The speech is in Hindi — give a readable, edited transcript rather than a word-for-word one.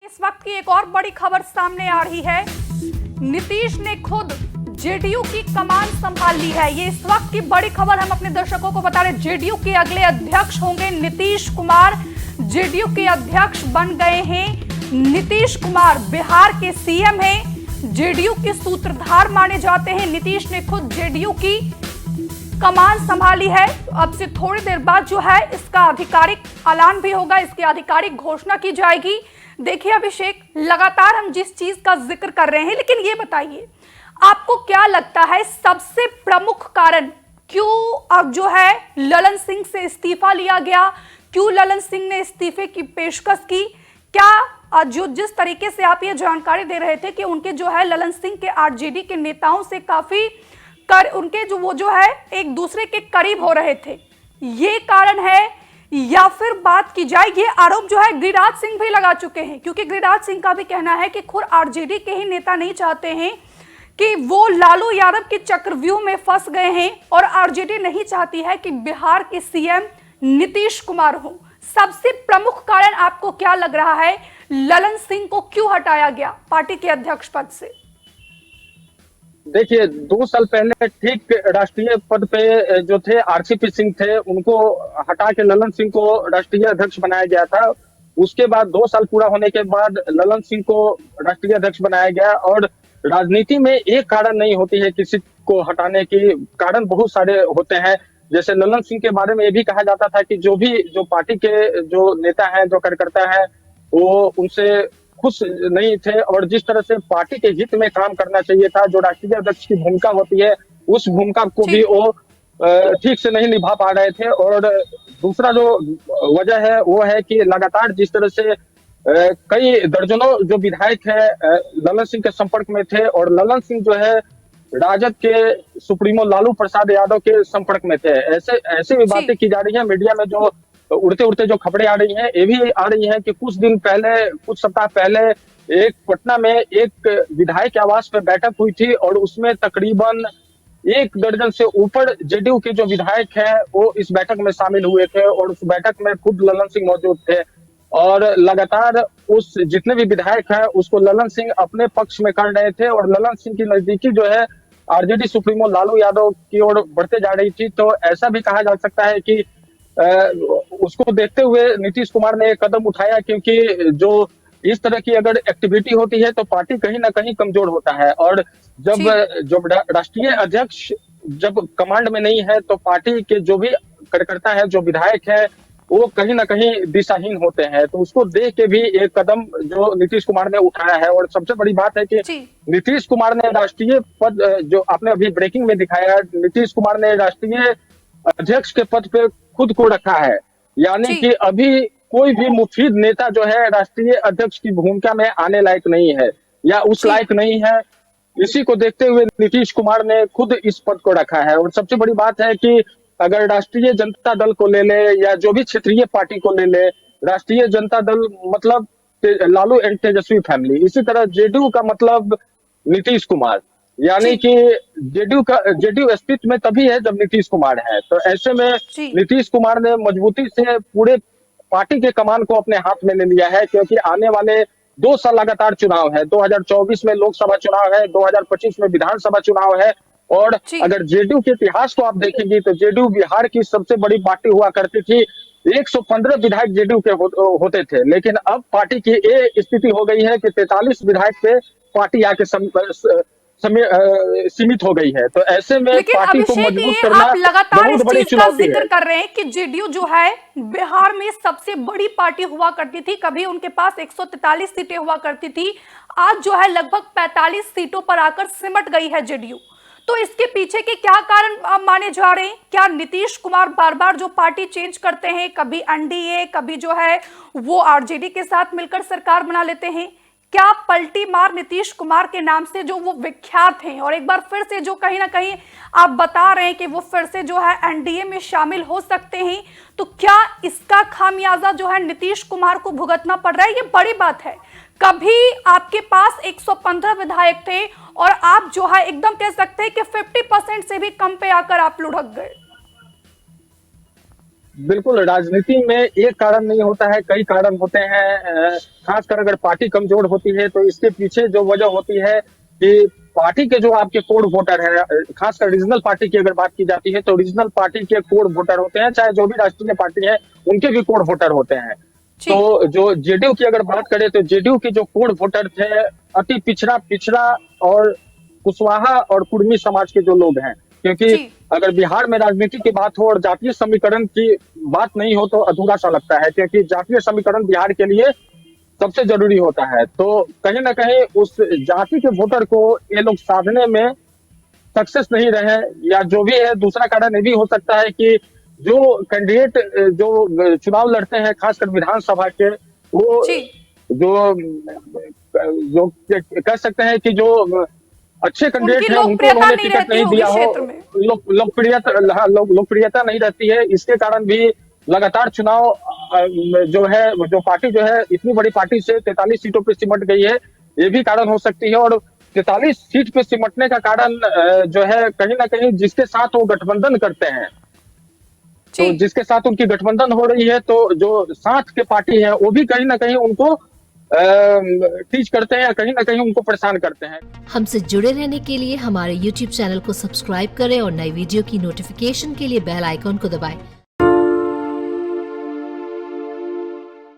इस वक्त की एक और बड़ी खबर सामने आ रही है। नीतीश ने खुद जेडीयू की कमान संभाल ली है। ये इस वक्त की बड़ी खबर हम अपने दर्शकों को बता रहे। जेडीयू के अगले अध्यक्ष होंगे नीतीश कुमार। जेडीयू के अध्यक्ष बन गए हैं नीतीश कुमार। बिहार के सीएम हैं, जेडीयू के सूत्रधार माने जाते हैं। नीतीश ने खुद जेडीयू की कमान संभाली है। अब से थोड़ी देर बाद जो है इसका आधिकारिक ऐलान भी होगा, इसकी आधिकारिक घोषणा की जाएगी। देखिए अभिषेक, लगातार हम जिस चीज का जिक्र कर रहे हैं, लेकिन ये बताइए आपको क्या लगता है सबसे प्रमुख कारण क्यों अब जो है ललन सिंह से इस्तीफा लिया गया? क्यों ललन सिंह ने इस्तीफे की पेशकश की? क्या जो जिस तरीके से आप ये जानकारी दे रहे थे कि उनके जो है ललन सिंह के आरजेडी के नेताओं से काफी उनके जो है एक दूसरे के करीब हो रहे थे, ये कारण है? या फिर बात की जाए, ये आरोप जो है गिरिराज सिंह भी लगा चुके हैं, क्योंकि गिरिराज सिंह का भी कहना है कि खुद आरजेडी के ही नेता नहीं चाहते हैं कि वो लालू यादव के चक्रव्यूह में फंस गए हैं और आरजेडी नहीं चाहती है कि बिहार के सीएम नीतीश कुमार हो। सबसे प्रमुख कारण आपको क्या लग रहा है ललन सिंह को क्यों हटाया गया पार्टी के अध्यक्ष पद से? देखिए, 2 साल पहले ठीक राष्ट्रीय पद पे जो थे आरसीपी सिंह थे, उनको हटा के ललन सिंह को राष्ट्रीय अध्यक्ष बनाया गया था। उसके बाद 2 साल पूरा होने के बाद ललन सिंह को राष्ट्रीय अध्यक्ष बनाया गया। और राजनीति में एक कारण नहीं होती है किसी को हटाने की, कारण बहुत सारे होते हैं। जैसे ललन सिंह के बारे में ये भी कहा जाता था कि जो पार्टी के जो नेता हैं, जो कार्यकर्ता हैं, वो उनसे खुश नहीं थे और जिस तरह से पार्टी के हित में काम करना चाहिए था, जो राष्ट्रीय अध्यक्ष की भूमिका होती है, उस भूमिका को भी वो ठीक से नहीं निभा पा रहे थे। और दूसरा जो वजह है वो है कि लगातार जिस तरह से कई दर्जनों जो विधायक है ललन सिंह के संपर्क में थे, और ललन सिंह जो है राजद के सुप्रीमो लालू प्रसाद यादव के संपर्क में थे। ऐसे भी बातें की जा रही है मीडिया में, जो उड़ते उड़ते जो खबरें आ रही हैं, ये भी आ रही है कि कुछ सप्ताह पहले एक पटना में एक विधायक आवास पे बैठक हुई थी और उसमें तकरीबन 1 दर्जन से ऊपर जेडीयू के जो विधायक हैं वो इस बैठक में शामिल हुए थे और उस बैठक में खुद ललन सिंह मौजूद थे। और लगातार उस जितने भी विधायक हैं उसको ललन सिंह अपने पक्ष में कर रहे थे और ललन सिंह की नजदीकी जो है आरजेडी सुप्रीमो लालू यादव की ओर बढ़ते जा रही थी। तो ऐसा भी कहा जा सकता है कि उसको देखते हुए नीतीश कुमार ने एक कदम उठाया, क्योंकि जो इस तरह की अगर एक्टिविटी होती है तो पार्टी कहीं ना कहीं कमजोर होता है। और जब राष्ट्रीय अध्यक्ष जब कमांड में नहीं है तो पार्टी के जो भी कार्यकर्ता है, जो विधायक है, वो कहीं ना कहीं दिशाहीन होते हैं। तो उसको देख के भी एक कदम जो नीतीश कुमार ने उठाया है। और सबसे बड़ी बात है कि नीतीश कुमार ने राष्ट्रीय पद, जो आपने अभी ब्रेकिंग में दिखाया, नीतीश कुमार ने राष्ट्रीय अध्यक्ष के पद पे खुद को रखा है। यानी कि अभी कोई भी मुफीद नेता जो है राष्ट्रीय अध्यक्ष की भूमिका में आने लायक नहीं है या उस लायक नहीं है। इसी को देखते हुए नीतीश कुमार ने खुद इस पद को रखा है। और सबसे बड़ी बात है कि अगर राष्ट्रीय जनता दल को ले ले या जो भी क्षेत्रीय पार्टी को ले ले, राष्ट्रीय जनता दल मतलब लालू एंड तेजस्वी फैमिली, इसी तरह जेडीयू का मतलब नीतीश कुमार, यानी कि जेडीयू अस्तित्व में तभी है जब नीतीश कुमार है। तो ऐसे में नीतीश कुमार ने मजबूती से पूरे पार्टी के कमान को अपने हाथ में ले लिया है, क्योंकि आने वाले 2 साल लगातार चुनाव है। 2024 में लोकसभा चुनाव है, 2025 में विधानसभा चुनाव है। और अगर जेडीयू के इतिहास को आप देखेंगे तो जेडीयू बिहार की सबसे बड़ी पार्टी हुआ करती थी। 115 विधायक जेडीयू के होते थे, लेकिन अब पार्टी की ये स्थिति हो गई है कि 43 विधायक पे पार्टी आके सीमित हो गई है। तो ऐसे में पार्टी को मजबूत करना बहुत बड़ी चुनौती है। जिक्र कर रहे हैं कि जेडीयू जो है बिहार में सबसे बड़ी पार्टी हुआ करती थी, कभी उनके पास 143 सीटें हुआ करती थी, आज जो है लगभग 45 सीटों पर आकर सिमट गई है जेडीयू। तो इसके पीछे के क्या कारण माने जा रहे हैं? क्या नीतीश कुमार बार बार जो पार्टी चेंज करते हैं, कभी एनडीए, कभी जो है वो आरजेडी के साथ मिलकर सरकार बना लेते हैं, क्या पलटी मार नीतीश कुमार के नाम से जो वो विख्यात हैं और एक बार फिर से जो कहीं ना कहीं आप बता रहे हैं कि वो फिर से जो है एनडीए में शामिल हो सकते हैं, तो क्या इसका खामियाजा जो है नीतीश कुमार को भुगतना पड़ रहा है? ये बड़ी बात है। कभी आपके पास 115 विधायक थे और आप जो है एकदम कह सकते हैं कि 50% से भी कम पे आकर आप लुढ़क गए। बिल्कुल, राजनीति में एक कारण नहीं होता है, कई कारण होते हैं। खासकर अगर पार्टी कमजोर होती है तो इसके पीछे जो वजह होती है कि पार्टी के जो आपके कोर वोटर है, खासकर रीजनल पार्टी की अगर बात की जाती है तो रीजनल पार्टी के कोर वोटर होते हैं, चाहे जो भी राष्ट्रीय पार्टी है उनके भी कोर वोटर होते हैं। जी। तो जो जेडीयू की अगर बात करें तो जेडीयू के जो कोर वोटर थे अति पिछड़ा और कुशवाहा और कुर्मी समाज के जो लोग हैं, क्योंकि जी। अगर बिहार में राजनीति की बात हो और जातीय समीकरण की बात नहीं हो तो अधूरा सा लगता है, क्योंकि जातीय समीकरण बिहार के लिए सबसे जरूरी होता है। तो कहीं ना कहीं उस जाति के वोटर को ये लोग साधने में सक्सेस नहीं रहे, या जो भी है। दूसरा कारण ये भी हो सकता है कि जो कैंडिडेट जो चुनाव लड़ते हैं खासकर विधानसभा के, वो जी। जो कह सकते हैं कि जो अच्छे कैंडिडेट उनकी हैं उनको लोकप्रियता उन्होंने नहीं टिकट रहती नहीं होगी दिया हो, क्षेत्र में। लोकप्रियता नहीं रहती है। इसके कारण भी लगातार चुनाव जो है, जो पार्टी जो है इतनी बड़ी पार्टी से 43 सीटों पर सिमट गई है, ये भी कारण हो सकती है। और 43 सीट पे सिमटने का कारण जो है कहीं ना कहीं जिसके साथ वो गठबंधन करते हैं, तो जिसके साथ उनकी गठबंधन हो रही है, तो जो साथ के पार्टी है वो भी कहीं ना कहीं उनको टीच करते हैं या कहीं ना कहीं उनको परेशान करते हैं। हमसे जुड़े रहने के लिए हमारे YouTube चैनल को सब्सक्राइब करें और नई वीडियो की नोटिफिकेशन के लिए बेल आइकॉन को दबाएं।